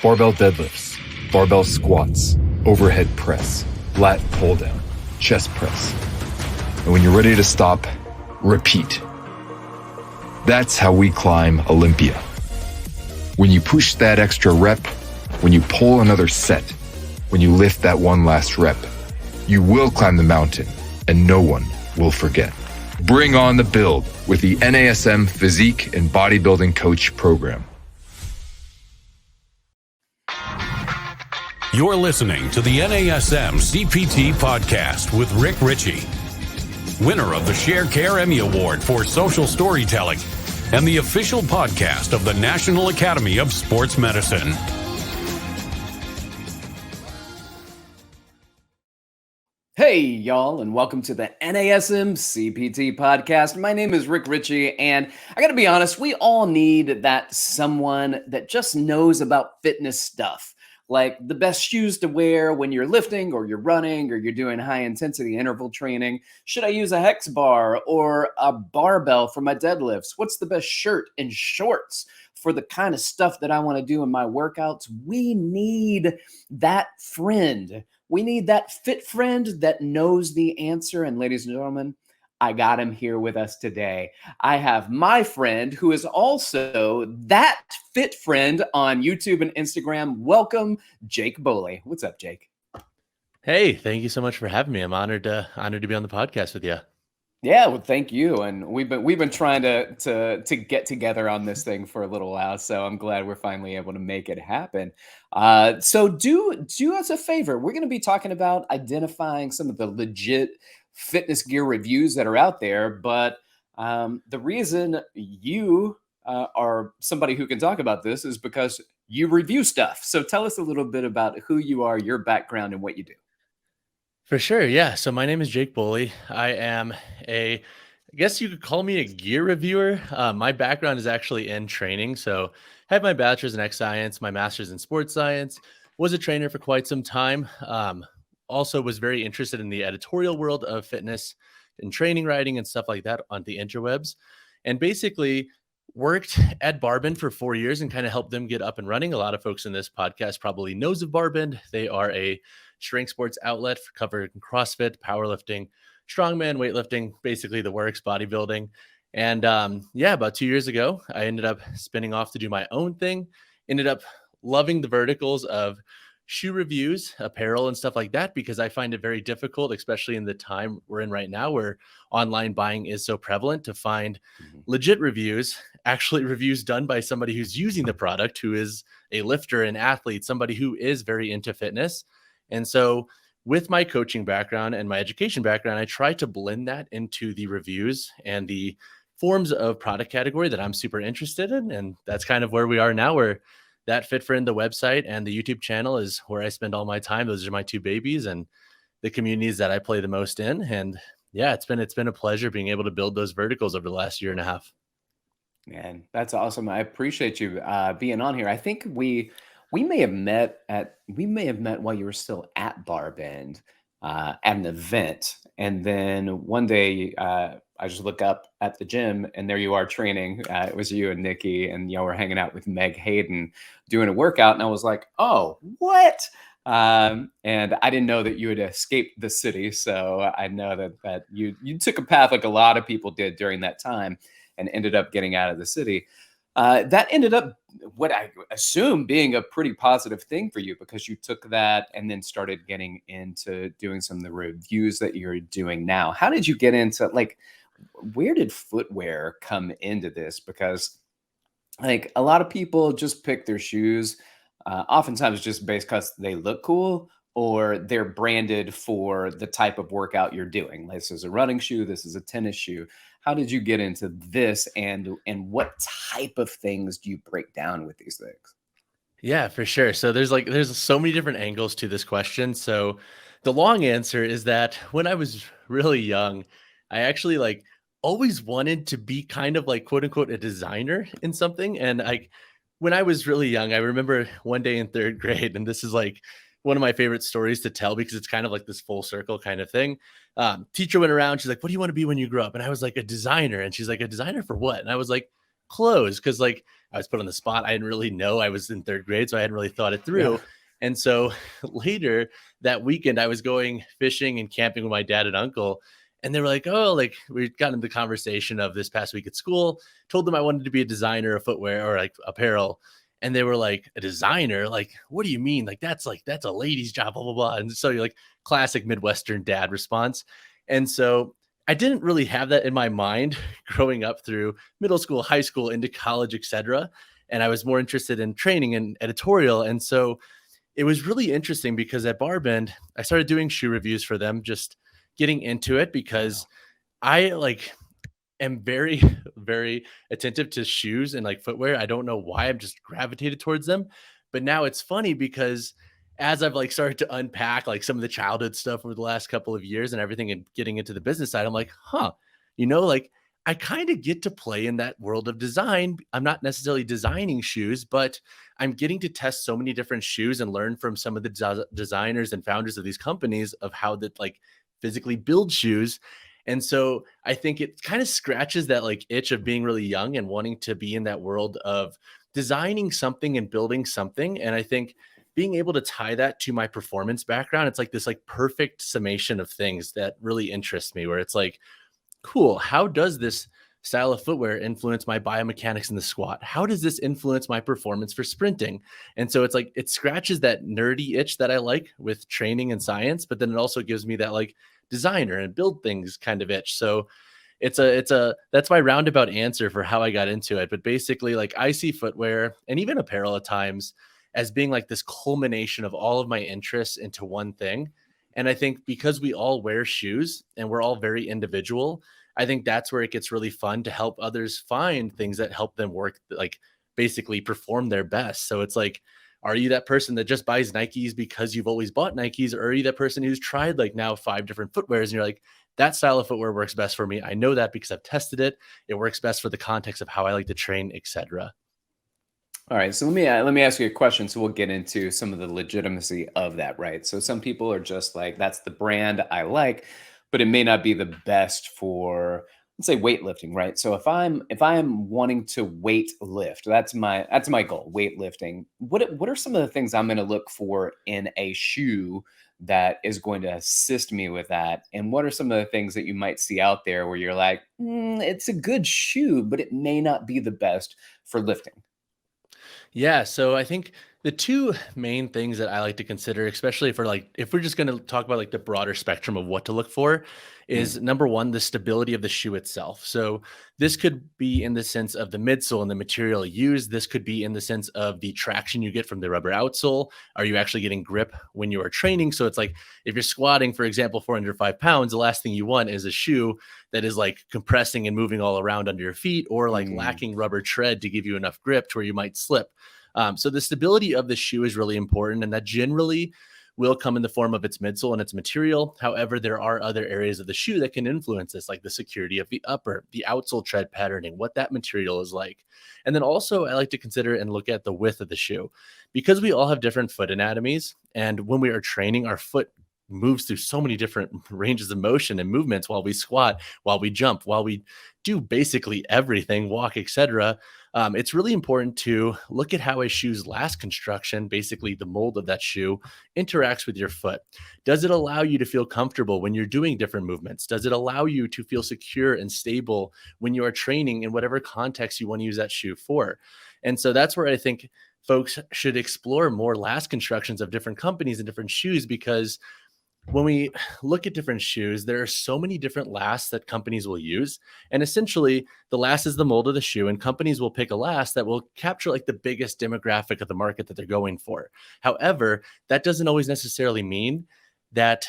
barbell deadlifts, barbell squats, overhead press, lat pull down, chest press. And when you're ready to stop, repeat. That's how we climb Olympia. When you push that extra rep, when you pull another set, when you lift that one last rep, you will climb the mountain and no one will forget. Bring on the build with the NASM Physique and Bodybuilding Coach Program. You're listening to the NASM-CPT Podcast with Rick Richey, winner of the Share Care Emmy Award for Social Storytelling and the official podcast of the National Academy of Sports Medicine. Hey, y'all, and welcome to the NASM-CPT Podcast. My name is Rick Richey, and I got to be honest, we all need that someone that just knows about fitness stuff, like the best shoes to wear when you're lifting or you're running or you're doing high-intensity interval training. Should I use a hex bar or a barbell for my deadlifts? What's the best shirt and shorts for the kind of stuff that I want to do in my workouts? We need that friend. We need that fit friend that knows the answer. And ladies and gentlemen, I got him here with us today. I have my friend who is also that fit friend on YouTube and Instagram. Welcome, Jake Boly. What's up, Jake? Hey, thank you so much for having me. I'm honored to be on the podcast with you. Yeah, well, thank you. And we've been trying to get together on this thing for a little while, so I'm glad we're finally able to make it happen. So do us a favor. We're going to be talking about identifying some of the legit fitness gear reviews that are out there, but the reason you are somebody who can talk about this is because you review stuff. So tell us a little bit about who you are, your background, and what you do. For sure. Yeah. So my name is Jake Boly. I am I guess you could call me a gear reviewer. My background is actually in training. So I have my bachelor's in X science, my master's in sports science, was a trainer for quite some time. Also was very interested in the editorial world of fitness and training writing and stuff like that on the interwebs, and basically worked at Barbend for 4 years and kind of helped them get up and running. A lot of folks in this podcast probably knows of Barbend. They are a strength sports outlet for covering CrossFit, powerlifting, strongman, weightlifting, basically the works, bodybuilding. And about 2 years ago, I ended up spinning off to do my own thing, ended up loving the verticals of shoe reviews, apparel, and stuff like that, because I find it very difficult, especially in the time we're in right now where online buying is so prevalent, to find legit reviews, actually reviews done by somebody who's using the product, who is a lifter, an athlete, somebody who is very into fitness. And so with my coaching background and my education background, I try to blend that into the reviews and the forms of product category that I'm super interested in. And that's kind of where we are now, where that Fit Friend, the website and the YouTube channel, is where I spend all my time. Those are my two babies and the communities that I play the most in. And yeah, it's been a pleasure being able to build those verticals over the last year and a half. Man, that's awesome. I appreciate you being on here. I think we may have met while you were still at Barbend at an event, and then one day I just look up at the gym, and there you are training. It was you and Nikki, and y'all were hanging out with Meg Hayden doing a workout, and I was like, "Oh, what?" And I didn't know that you had escaped the city, so I know that you took a path like a lot of people did during that time, and ended up getting out of the city. That ended up what I assume being a pretty positive thing for you, because you took that and then started getting into doing some of the reviews that you're doing now. How did you get into, like, where did footwear come into this? Because like a lot of people just pick their shoes, oftentimes just based because they look cool or they're branded for the type of workout you're doing. This is a running shoe. This is a tennis shoe. How did you get into this, and what type of things do you break down with these things? Yeah, for sure. So there's so many different angles to this question. So the long answer is that when I was really young, I actually always wanted to be kind of like, quote unquote, a designer in something. And when I was really young, I remember one day in third grade, and this is like one of my favorite stories to tell because it's kind of like this full circle kind of thing. Teacher went around. She's like, "What do you want to be when you grow up?" And I was like, "A designer." And she's like, "A designer for what?" And I was like, clothes. Cause like I was put on the spot. I didn't really know. I was in third grade, so I hadn't really thought it Yeah. through. And so later that weekend, I was going fishing and camping with my dad and uncle. And they were like, oh, like we got into the conversation of this past week at school, told them I wanted to be a designer of footwear or like apparel. And they were like, a designer? Like, what do you mean? That's a lady's job, blah, blah, blah. And so you're like classic Midwestern dad response. And so I didn't really have that in my mind growing up through middle school, high school, into college, etc. And I was more interested in training and editorial. And so it was really interesting because at Barbend, I started doing shoe reviews for them, just getting into it because I like am very, very attentive to shoes and like footwear. I don't know why I'm just gravitated towards them. But now it's funny because as I've like started to unpack like some of the childhood stuff over the last couple of years and everything and getting into the business side, I'm like, like I kind of get to play in that world of design. I'm not necessarily designing shoes, but I'm getting to test so many different shoes and learn from some of the designers and founders of these companies of how that like physically build shoes. And so I think it kind of scratches that like itch of being really young and wanting to be in that world of designing something and building something. And I think being able to tie that to my performance background, it's like this like perfect summation of things that really interest me, where it's like, cool, how does this style of footwear influence my biomechanics in the squat? How does this influence my performance for sprinting? And so it's like, it scratches that nerdy itch that I like with training and science, but then it also gives me that like designer and build things kind of itch. So that's my roundabout answer for how I got into it. But basically, like I see footwear and even apparel at times as being like this culmination of all of my interests into one thing. And I think because we all wear shoes and we're all very individual, I think that's where it gets really fun to help others find things that help them work, like basically perform their best. So it's like, are you that person that just buys Nikes because you've always bought Nikes? Or are you that person who's tried like now 5 different footwears and you're like, that style of footwear works best for me. I know that because I've tested it. It works best for the context of how I like to train, etc. All right, so let me ask you a question. So we'll get into some of the legitimacy of that, right? So some people are just like, that's the brand I like, but it may not be the best for, let's say, weightlifting, right? So if I'm wanting to weight lift, that's my goal, weightlifting. What are some of the things I'm going to look for in a shoe that is going to assist me with that? And what are some of the things that you might see out there where you're like, it's a good shoe, but it may not be the best for lifting? Yeah, so I think the two main things that I like to consider, especially for like, if we're just going to talk about like the broader spectrum of what to look for, Mm, is number one, the stability of the shoe itself. So this could be in the sense of the midsole and the material used. This could be in the sense of the traction you get from the rubber outsole. Are you actually getting grip when you are training? So it's like if you're squatting, for example, 405 pounds, the last thing you want is a shoe that is like compressing and moving all around under your feet, or like mm, lacking rubber tread to give you enough grip to where you might slip. So the stability of the shoe is really important, and that generally will come in the form of its midsole and its material. However, there are other areas of the shoe that can influence this, like the security of the upper, the outsole tread patterning, what that material is like. And then also I like to consider and look at the width of the shoe, because we all have different foot anatomies. And when we are training, our foot moves through so many different ranges of motion and movements while we squat, while we jump, while we do basically everything, walk, etc. It's really important to look at how a shoe's last construction, basically the mold of that shoe, interacts with your foot. Does it allow you to feel comfortable when you're doing different movements? Does it allow you to feel secure and stable when you are training in whatever context you want to use that shoe for? And so that's where I think folks should explore more last constructions of different companies and different shoes, because when we look at different shoes, there are so many different lasts that companies will use. And essentially, the last is the mold of the shoe, and companies will pick a last that will capture like the biggest demographic of the market that they're going for. However, that doesn't always necessarily mean that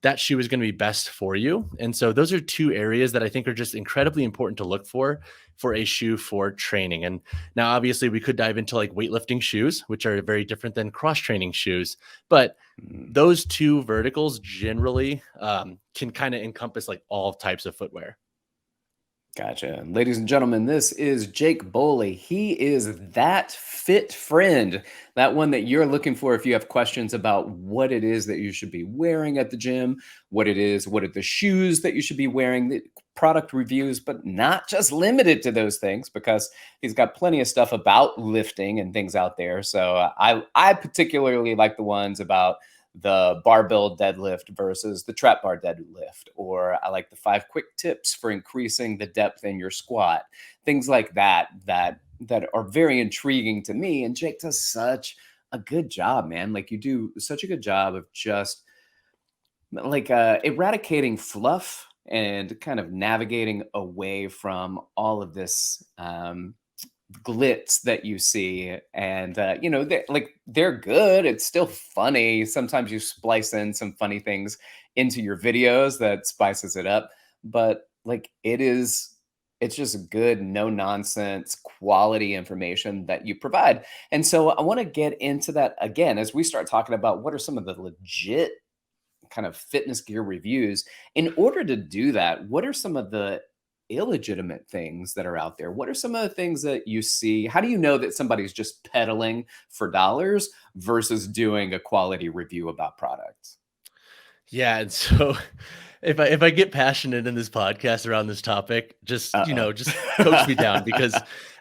that shoe is going to be best for you. And so those are two areas that I think are just incredibly important to look for a shoe for training. And now obviously we could dive into like weightlifting shoes, which are very different than cross training shoes. But mm. those two verticals generally can kind of encompass like all types of footwear. Gotcha. Ladies and gentlemen, this is Jake Boley. He is that fit friend, that one that you're looking for if you have questions about what it is that you should be wearing at the gym, what are the shoes that you should be wearing, the product reviews, but not just limited to those things, because he's got plenty of stuff about lifting and things out there. So I particularly like the ones about the barbell deadlift versus the trap bar deadlift, or I like the 5 quick tips for increasing the depth in your squat, things like that are very intriguing to me. And Jake does such a good job, man. Like, you do such a good job of just like eradicating fluff and kind of navigating away from all of this glitz that you see. And they're good, it's still funny. Sometimes you splice in some funny things into your videos that spices it up, but like it's just good, no nonsense, quality information that you provide. And so I want to get into that again as we start talking about what are some of the legit kind of fitness gear reviews. In order to do that, what are some of the illegitimate things that are out there? What are some of the things that you see? How do you know that somebody's just peddling for dollars versus doing a quality review about products? Yeah, and so if I get passionate in this podcast around this topic, just Uh-oh. just coax me down, because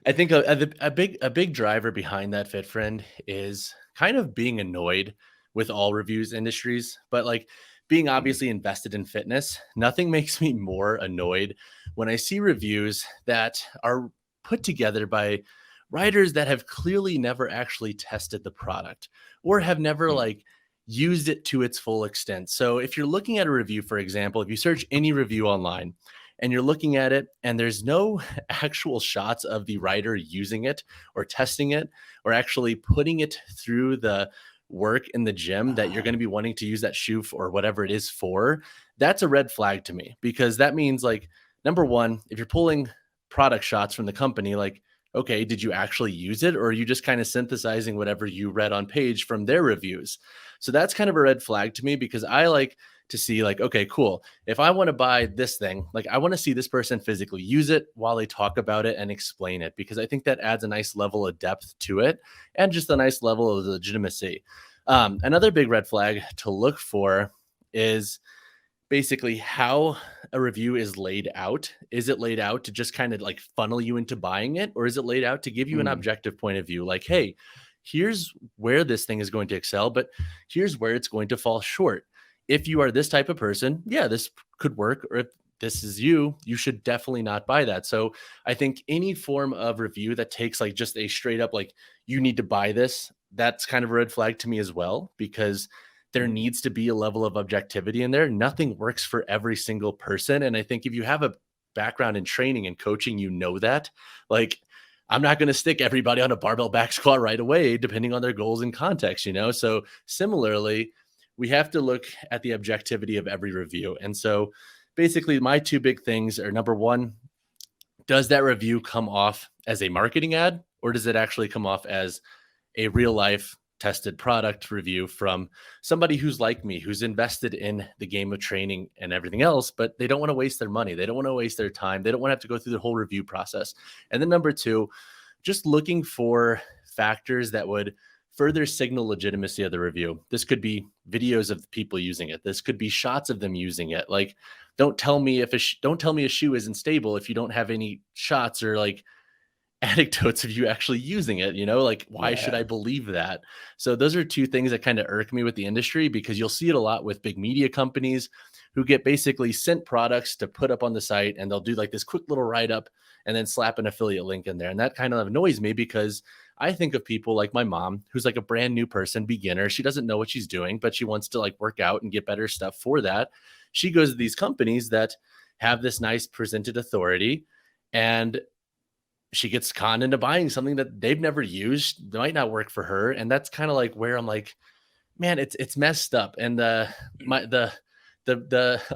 I think a big driver behind that, fit friend, is kind of being annoyed with all reviews industries, but like being Mhm. obviously invested in fitness, nothing makes me more annoyed when I see reviews that are put together by writers that have clearly never actually tested the product or have never Mm. like used it to its full extent. So if you're looking at a review, for example, if you search any review online and you're looking at it and there's no actual shots of the writer using it or testing it or actually putting it through the work in the gym that you're Uh, going to be wanting to use that shoe or whatever it is for, that's a red flag to me, because that means, like, number one, if you're pulling product shots from the company, like, okay, did you actually use it, or are you just kind of synthesizing whatever you read on page from their reviews? So that's kind of a red flag to me, because I like to see, like, okay, cool. If I want to buy this thing, like, I want to see this person physically use it while they talk about it and explain it, because I think that adds a nice level of depth to it and just a nice level of legitimacy. Another big red flag to look for is basically how a review is laid out. Is it laid out to just kind of like funnel you into buying it? Or is it laid out to give you an mm, objective point of view? Like, hey, here's where this thing is going to excel, but here's where it's going to fall short. If you are this type of person, yeah, this could work. Or if this is you, you should definitely not buy that. So I think any form of review that takes like just a straight up, like, you need to buy this, that's kind of a red flag to me as well, because there mm. needs to be a level of objectivity in there. Nothing works for every single person. And I think if you have a background in training and coaching, you know that. Like, I'm not going to stick everybody on a barbell back squat right away, depending on their goals and context, you know? So similarly, we have to look at the objectivity of every review. And so basically, my two big things are: number one, does that review come off as a marketing ad, or does it actually come off as a real life tested product review from somebody who's like me, who's invested in the game of training and everything else, but they don't want to waste their money. They don't want to waste their time. They don't want to have to go through the whole review process. And then number two, just looking for factors that would further signal legitimacy of the review. This could be videos of people using it. This could be shots of them using it. Like, don't tell me don't tell me a shoe isn't stable if you don't have any shots or like anecdotes of you actually using it, like, why should I Yeah. believe that? So those are two things that kind of irk me with the industry, because you'll see it a lot with big media companies who get basically sent products to put up on the site, and they'll do like this quick little write up and then slap an affiliate link in there. And that kind of annoys me, because I think of people like my mom, who's like a brand new person, beginner. She doesn't know what she's doing, but she wants to like work out and get better stuff for that. She goes to these companies that have this nice presented authority, and she gets conned into buying something that they've never used, might not work for her. And that's kind of like where I'm like, man, it's messed up. And the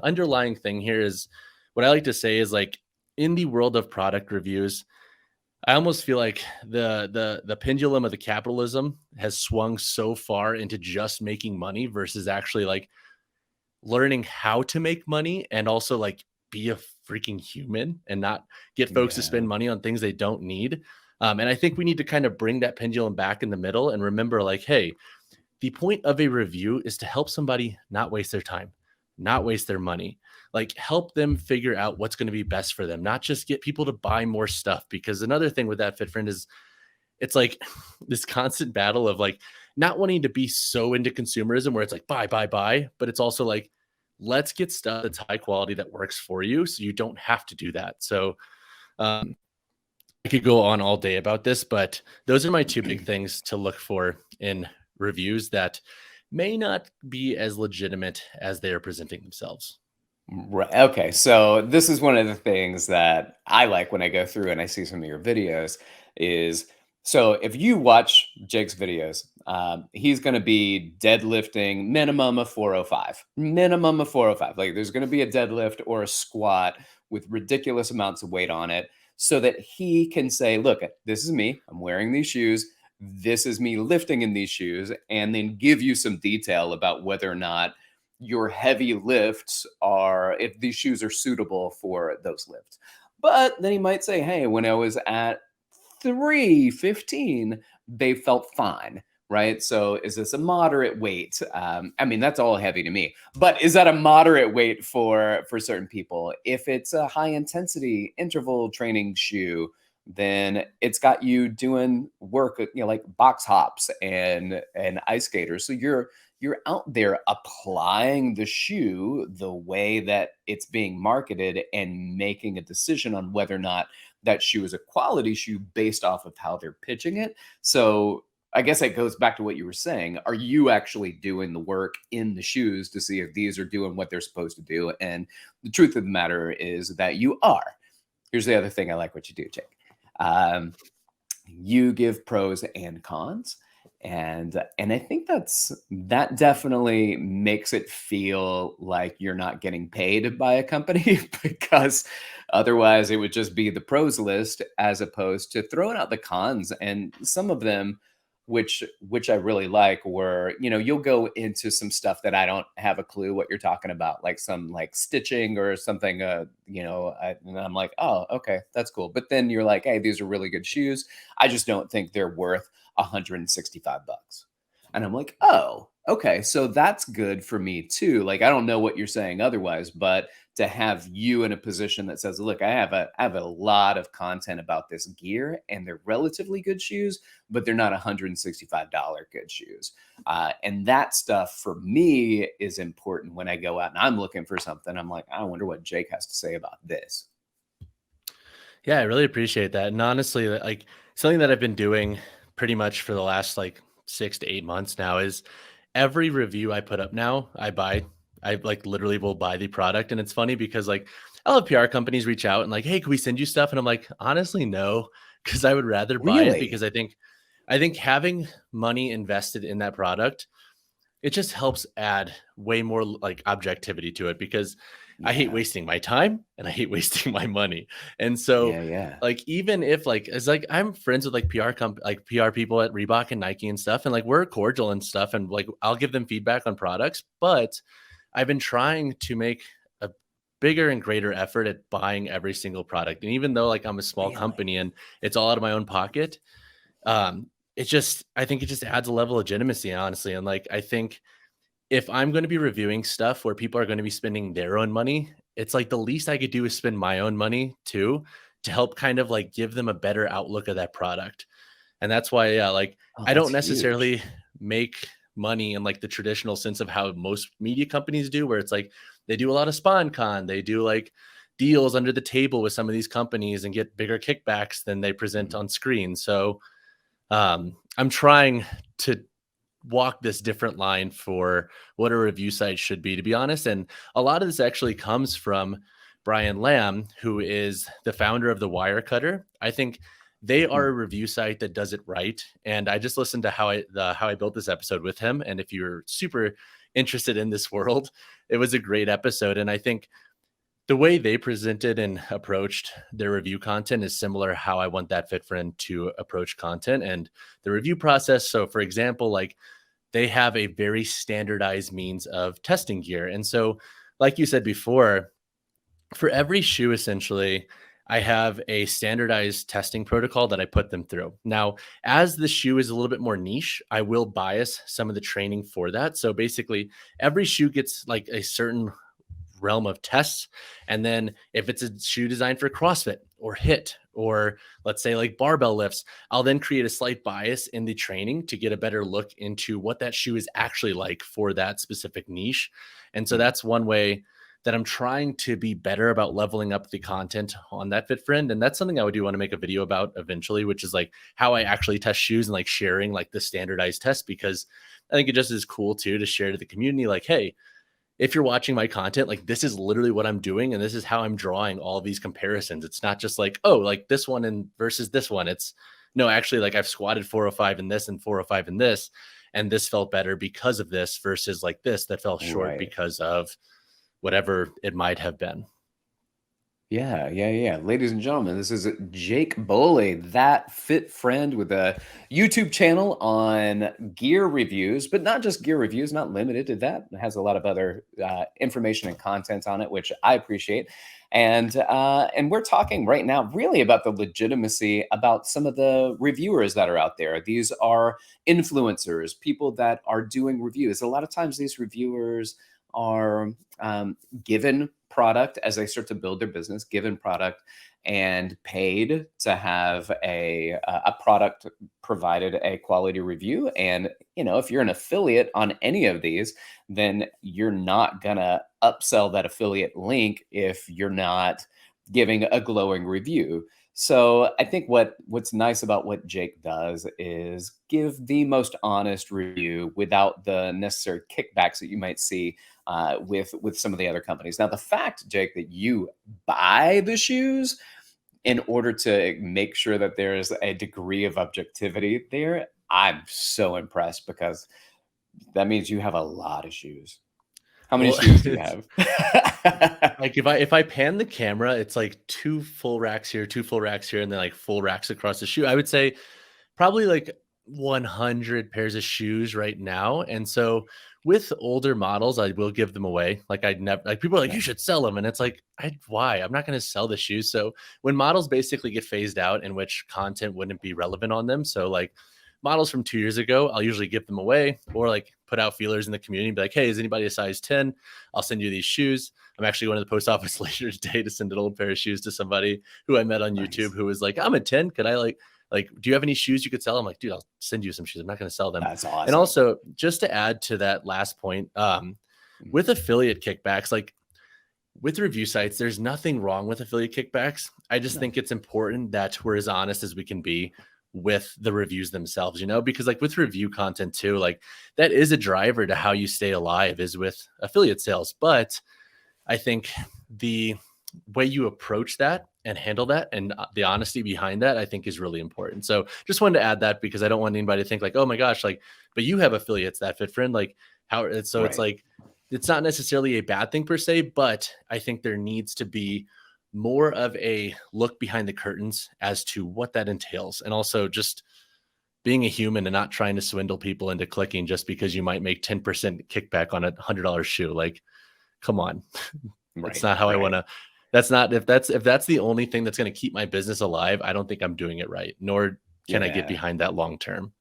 underlying thing here is, what I like to say is, like, in the world of product reviews, I almost feel like the pendulum of the capitalism has swung so far into just making money versus actually like learning how to make money, and also like be a freaking human and not get folks to spend money on things they don't need. And I think we need to kind of bring that pendulum back in the middle and remember, like, hey, the point of a review is to help somebody not waste their time, not waste their money, like help them figure out what's going to be best for them, not just get people to buy more stuff. Because another thing with that, Fit Friend, is it's like this constant battle of like not wanting to be so into consumerism where it's like buy, but it's also like, let's get stuff that's high quality that works for you so you don't have to do that. So I could go on all day about this, but those are my two big things to look for in reviews that may not be as legitimate as they are presenting themselves. Right. Okay. So this is one of the things that I like when I go through and I see some of your videos is, so if you watch Jake's videos, he's going to be deadlifting minimum of 405, Like there's going to be a deadlift or a squat with ridiculous amounts of weight on it so that he can say, look, this is me. I'm wearing these shoes. This is me lifting in these shoes, and then give you some detail about whether or not your heavy lifts are, if these shoes are suitable for those lifts. But then he might say, hey, when I was at 315, they felt fine, right? So is this a moderate weight? I mean, that's all heavy to me, but is that a moderate weight for certain people? If it's a high intensity interval training shoe, then it's got you doing work, like box hops and ice skaters. So you're out there applying the shoe the way that it's being marketed and making a decision on whether or not that shoe is a quality shoe based off of how they're pitching it. So I guess it goes back to what you were saying. Are you actually doing the work in the shoes to see if these are doing what they're supposed to do? And the truth of the matter is that you are. Here's the other thing I like what you do, Jake. You give pros and cons, and I think that definitely makes it feel like you're not getting paid by a company because otherwise it would just be the pros list as opposed to throwing out the cons. And some of them, which I really like, were, you'll go into some stuff that I don't have a clue what you're talking about, like some like stitching or something, and I'm like, oh, okay, that's cool. But then you're like, hey, these are really good shoes. I just don't think they're worth $165. And I'm like, oh, okay, so that's good for me too. Like, I don't know what you're saying otherwise, but to have you in a position that says, look, I have a lot of content about this gear and they're relatively good shoes, but they're not $165 good shoes. And that stuff for me is important when I go out and I'm looking for something. I'm like, I wonder what Jake has to say about this. Yeah, I really appreciate that. And honestly, like something that I've been doing pretty much for the last like 6 to 8 months now is every review I put up now, I buy. I like literally will buy the product. And it's funny because like I'll have PR companies reach out and like, hey, can we send you stuff? And I'm like, honestly, no, because I would rather buy it because I think having money invested in that product, it just helps add way more like objectivity to it because I hate wasting my time and I hate wasting my money. And so like, even if like, it's like, I'm friends with like PR people at Reebok and Nike and stuff. And like, we're cordial and stuff. And like, I'll give them feedback on products, but I've been trying to make a bigger and greater effort at buying every single product. And even though like I'm a small company and it's all out of my own pocket, I think it just adds a level of legitimacy, honestly. And like, I think if I'm going to be reviewing stuff where people are going to be spending their own money, it's like the least I could do is spend my own money too, to help kind of like give them a better outlook of that product. And that's why, I don't necessarily make money in like the traditional sense of how most media companies do, where it's like they do a lot of SponCon, they do like deals under the table with some of these companies and get bigger kickbacks than they present on screen. So I'm trying to walk this different line for what a review site should be, to be honest. And a lot of this actually comes from Brian Lamb, who is the founder of the Wirecutter. I think they are a review site that does it right. And I just listened to how I built this episode with him. And if you're super interested in this world, it was a great episode. And I think the way they presented and approached their review content is similar how I want that Fit Friend to approach content and the review process. So for example, like they have a very standardized means of testing gear. And so like you said before, For every shoe, essentially, I have a standardized testing protocol that I put them through. Now, as the shoe is a little bit more niche, I will bias some of the training for that. So basically, every shoe gets like a certain realm of tests. And then if it's a shoe designed for CrossFit or HIIT, or let's say like barbell lifts, I'll then create a slight bias in the training to get a better look into what that shoe is actually like for that specific niche. And so that's one way that I'm trying to be better about leveling up the content on that Fit Friend. And that's something I would do want to make a video about eventually, which is like how I actually test shoes and like sharing like the standardized test, because I think it just is cool too to share to the community like, hey, if you're watching my content, like this is literally what I'm doing. And this is how I'm drawing all of these comparisons. It's not just like, oh, like this one and versus this one. It's no, actually like I've squatted 405 in this and 405 in this, and this felt better because of this versus like this that fell short because of whatever it might have been. Yeah. Ladies and gentlemen, this is Jake Boley, that Fit Friend, with a YouTube channel on gear reviews, but not just gear reviews, not limited to that. It has a lot of other information and content on it, which I appreciate. And we're talking right now really about the legitimacy about some of the reviewers that are out there. These are influencers, people that are doing reviews. A lot of times these reviewers are given product as they start to build their business, given product and paid to have a product provided a quality review. And, if you're an affiliate on any of these, then you're not going to upsell that affiliate link if you're not giving a glowing review. So I think what's nice about what Jake does is give the most honest review without the necessary kickbacks that you might see with some of the other companies. Now, the fact, Jake, that you buy the shoes in order to make sure that there's a degree of objectivity there, I'm so impressed, because that means you have a lot of shoes. How many shoes do you have? Like if I pan the camera, it's like 2 full racks here, 2 full racks here, and then like full racks across the shoe. I would say probably like 100 pairs of shoes right now. And so with older models, I will give them away. Like I'd never, like people are like, you should sell them. And it's like, why? I'm not going to sell the shoes. So when models basically get phased out in which content wouldn't be relevant on them. So like models from 2 years ago, I'll usually give them away, or like put out feelers in the community, be like, hey, is anybody a size 10? I'll send you these shoes. I'm actually going to the post office later today to send an old pair of shoes to somebody who I met on YouTube who was like, I'm a 10. Could I like, do you have any shoes you could sell? I'm like, dude, I'll send you some shoes. I'm not going to sell them. That's awesome. And also, just to add to that last point, with affiliate kickbacks, like with review sites, there's nothing wrong with affiliate kickbacks. I just think it's important that we're as honest as we can be with the reviews themselves, because like with review content too, like that is a driver to how you stay alive is with affiliate sales. But I think the way you approach that and handle that and the honesty behind that, I think is really important. So just wanted to add that, because I don't want anybody to think like, oh my gosh, like, but you have affiliates that Fit Friend, like how, so it's like, it's not necessarily a bad thing per se, but I think there needs to be more of a look behind the curtains as to what that entails. And also just being a human and not trying to swindle people into clicking just because you might make 10% kickback on $100 shoe. Like, come on. That's not how I want to. That's not, if that's the only thing that's going to keep my business alive, I don't think I'm doing it right, nor can I get behind that long term.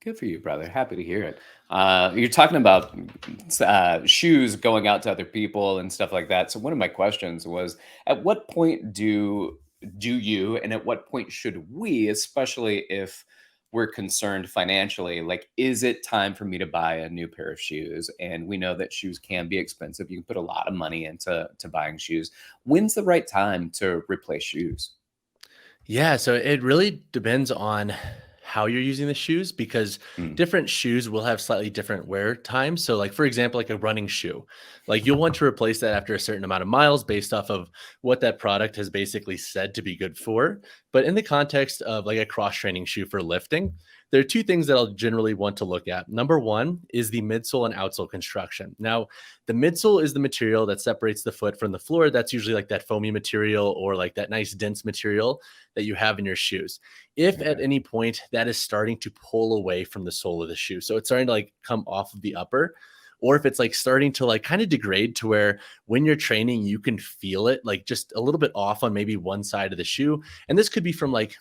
Good for you, brother. Happy to hear it. You're talking about shoes going out to other people and stuff like that. So one of my questions was, at what point do you, and at what point should we, especially if we're concerned financially, like, is it time for me to buy a new pair of shoes? And we know that shoes can be expensive. You can put a lot of money into buying shoes. When's the right time to replace shoes? Yeah, so it really depends on how you're using the shoes, because different shoes will have slightly different wear times. So like, for example, like a running shoe, like you'll want to replace that after a certain amount of miles based off of what that product has basically said to be good for. But in the context of like a cross training shoe for lifting, there are 2 things that I'll generally want to look at. Number 1 is the midsole and outsole construction. Now, the midsole is the material that separates the foot from the floor. That's usually like that foamy material or like that nice dense material that you have in your shoes. If at any point that is starting to pull away from the sole of the shoe, so it's starting to like come off of the upper, or if it's like starting to like kind of degrade to where when you're training, you can feel it like just a little bit off on maybe one side of the shoe. And this could be from like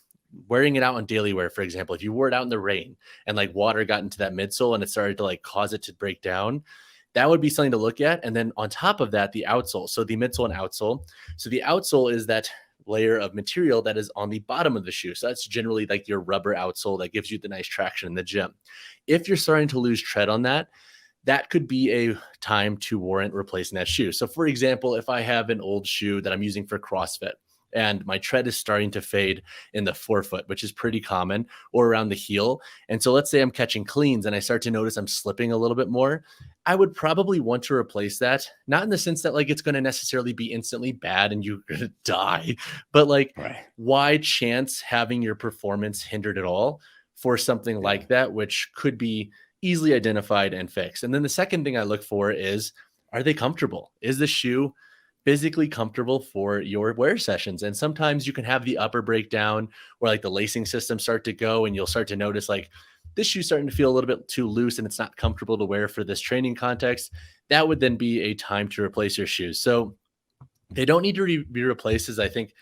wearing it out on daily wear, for example. If you wore it out in the rain and like water got into that midsole and it started to like cause it to break down, that would be something to look at. And then on top of that, the outsole. So the midsole and outsole. So the outsole is that layer of material that is on the bottom of the shoe. So that's generally like your rubber outsole that gives you the nice traction in the gym. If you're starting to lose tread on that, that could be a time to warrant replacing that shoe. So for example, if I have an old shoe that I'm using for CrossFit, and my tread is starting to fade in the forefoot, which is pretty common, or around the heel. And so let's say I'm catching cleans and I start to notice I'm slipping a little bit more. I would probably want to replace that, not in the sense that like it's going to necessarily be instantly bad and you're going to die, but like why chance having your performance hindered at all for something like that, which could be easily identified and fixed. And then the second thing I look for is, are they comfortable? Is the shoe physically comfortable for your wear sessions? And sometimes you can have the upper breakdown or like the lacing system start to go, and you'll start to notice like this shoe's starting to feel a little bit too loose and it's not comfortable to wear for this training context. That would then be a time to replace your shoes. So they don't need to be replaced, as I think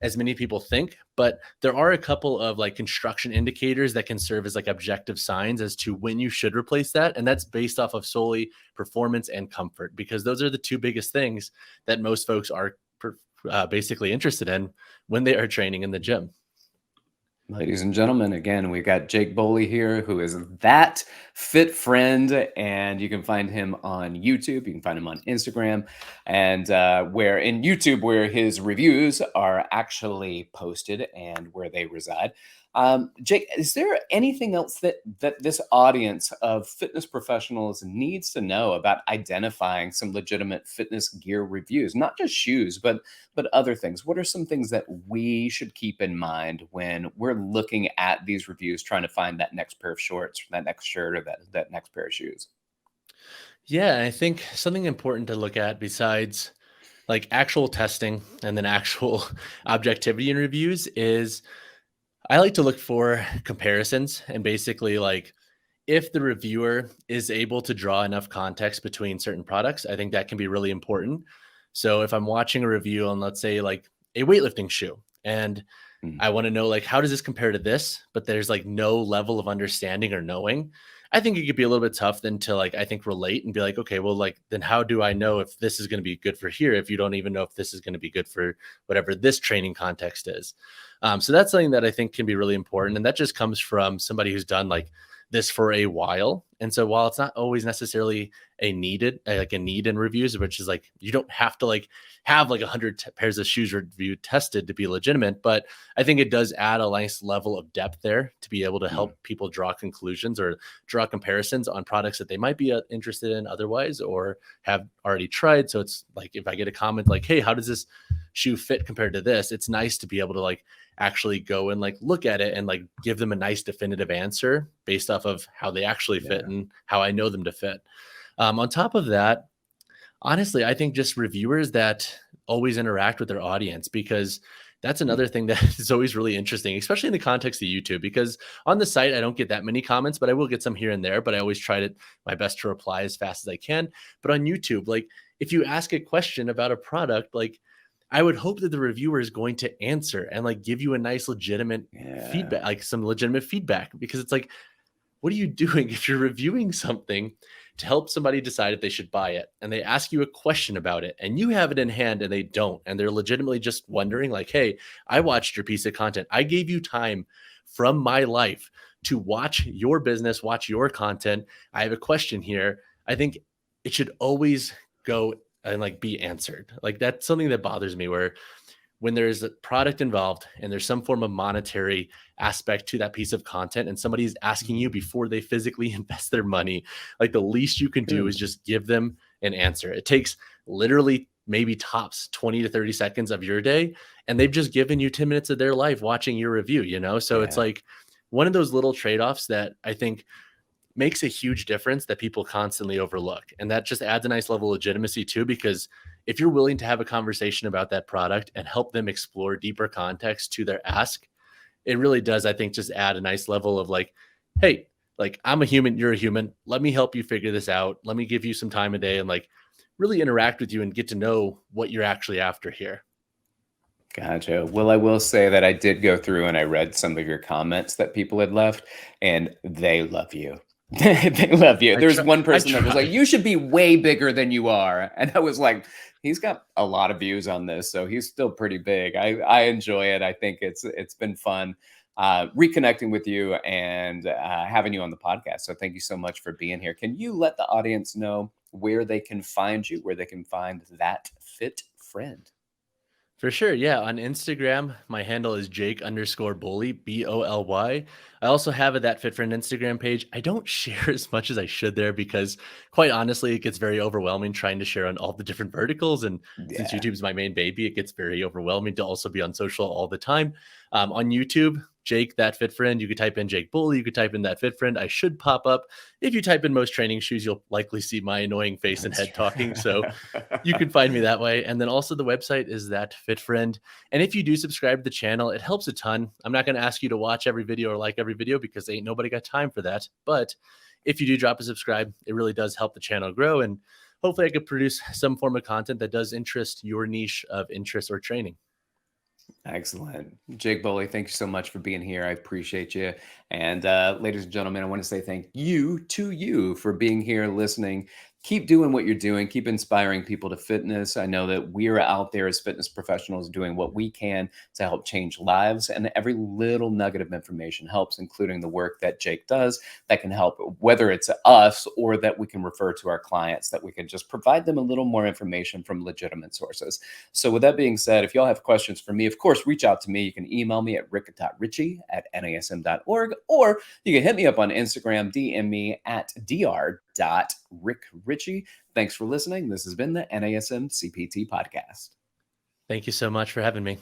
as many people think, but there are a couple of like construction indicators that can serve as like objective signs as to when you should replace that. And that's based off of solely performance and comfort, because those are the two biggest things that most folks are basically interested in when they are training in the gym. Ladies and gentlemen, again, we've got Jake Boly here, who is that fit friend, and you can find him on YouTube. You can find him on Instagram, and where in YouTube, where his reviews are actually posted and where they reside. Jake, is there anything else that this audience of fitness professionals needs to know about identifying some legitimate fitness gear reviews? Not just shoes, but other things. What are some things that we should keep in mind when we're looking at these reviews, trying to find that next pair of shorts, that next shirt, or that next pair of shoes? Yeah, I think something important to look at besides like actual testing and then actual objectivity in reviews is I like to look for comparisons, and basically like if the reviewer is able to draw enough context between certain products, I think that can be really important. So if I'm watching a review on, let's say, like a weightlifting shoe, and I want to know like, how does this compare to this? But there's like no level of understanding or knowing. I think it could be a little bit tough then to like, I think relate and be like, okay, well, like, then how do I know if this is going to be good for here if you don't even know if this is going to be good for whatever this training context is? So that's something that I think can be really important. And that just comes from somebody who's done like this for a while. And so while it's not always necessarily a need in reviews, which is like, you don't have to like have like 100 pairs of shoes reviewed, tested to be legitimate, but I think it does add a nice level of depth there to be able to help people draw conclusions or draw comparisons on products that they might be interested in otherwise or have already tried. So it's like, if I get a comment like, hey, how does this shoe fit compared to this? It's nice to be able to like actually go and like look at it and like give them a nice definitive answer based off of how they actually fit and how I know them to fit. On top of that, honestly, I think just reviewers that always interact with their audience, because that's another thing that is always really interesting, especially in the context of YouTube, because on the site, I don't get that many comments, but I will get some here and there, but I always try my best to reply as fast as I can. But on YouTube, like if you ask a question about a product, like I would hope that the reviewer is going to answer and like give you a nice legitimate feedback, like some legitimate feedback, because it's like, what are you doing if you're reviewing something to help somebody decide if they should buy it and they ask you a question about it and you have it in hand and they don't, and they're legitimately just wondering like, hey, I watched your piece of content. I gave you time from my life to watch your business, watch your content. I have a question here. I think it should always go and like be answered. Like that's something that bothers me, where when there's a product involved and there's some form of monetary aspect to that piece of content and somebody is asking you before they physically invest their money, like the least you can do is just give them an answer. It takes literally maybe tops 20 to 30 seconds of your day, and they've just given you 10 minutes of their life watching your review, you know? So it's like one of those little trade-offs that I think makes a huge difference that people constantly overlook. And that just adds a nice level of legitimacy too, because if you're willing to have a conversation about that product and help them explore deeper context to their ask, it really does, I think, just add a nice level of like, hey, like, I'm a human, you're a human. Let me help you figure this out. Let me give you some time a day and like really interact with you and get to know what you're actually after here. Gotcha. Well, I will say that I did go through and I read some of your comments that people had left, and they love you. They love you. There's one person that was like, "You should be way bigger than you are," and I was like, "He's got a lot of views on this, so he's still pretty big." I enjoy it. I think it's been fun reconnecting with you and having you on the podcast. So thank you so much for being here. Can you let the audience know where they can find you, where they can find that fit friend? For sure. Yeah. On Instagram, my handle is Jake_Boly, Boly. I also have a That Fit Friend Instagram page. I don't share as much as I should there because, quite honestly, it gets very overwhelming trying to share on all the different verticals. And since Yeah. YouTube's my main baby, it gets very overwhelming to also be on social all the time. On YouTube, Jake, That Fit Friend, you could type in Jake Boly, you could type in That Fit Friend. I should pop up. If you type in most training shoes, you'll likely see my annoying face and head talking. So you can find me that way. And then also the website is That Fit Friend. And if you do subscribe to the channel, it helps a ton. I'm not going to ask you to watch every video or like every video because ain't nobody got time for that. But if you do drop a subscribe, it really does help the channel grow. And hopefully I could produce some form of content that does interest your niche of interest or training. Excellent. Jake Boley, thank you so much for being here. I appreciate you. And ladies and gentlemen, I want to say thank you to you for being here, listening. Keep doing what you're doing. Keep inspiring people to fitness. I know that we're out there as fitness professionals doing what we can to help change lives. And every little nugget of information helps, including the work that Jake does that can help, whether it's us or that we can refer to our clients, that we can just provide them a little more information from legitimate sources. So with that being said, if y'all have questions for me, of course, reach out to me. You can email me at rick.richey@nasm.org, or you can hit me up on Instagram, DM me at dr.rickrichey. Thanks for listening. This has been the NASM-CPT Podcast. Thank you so much for having me.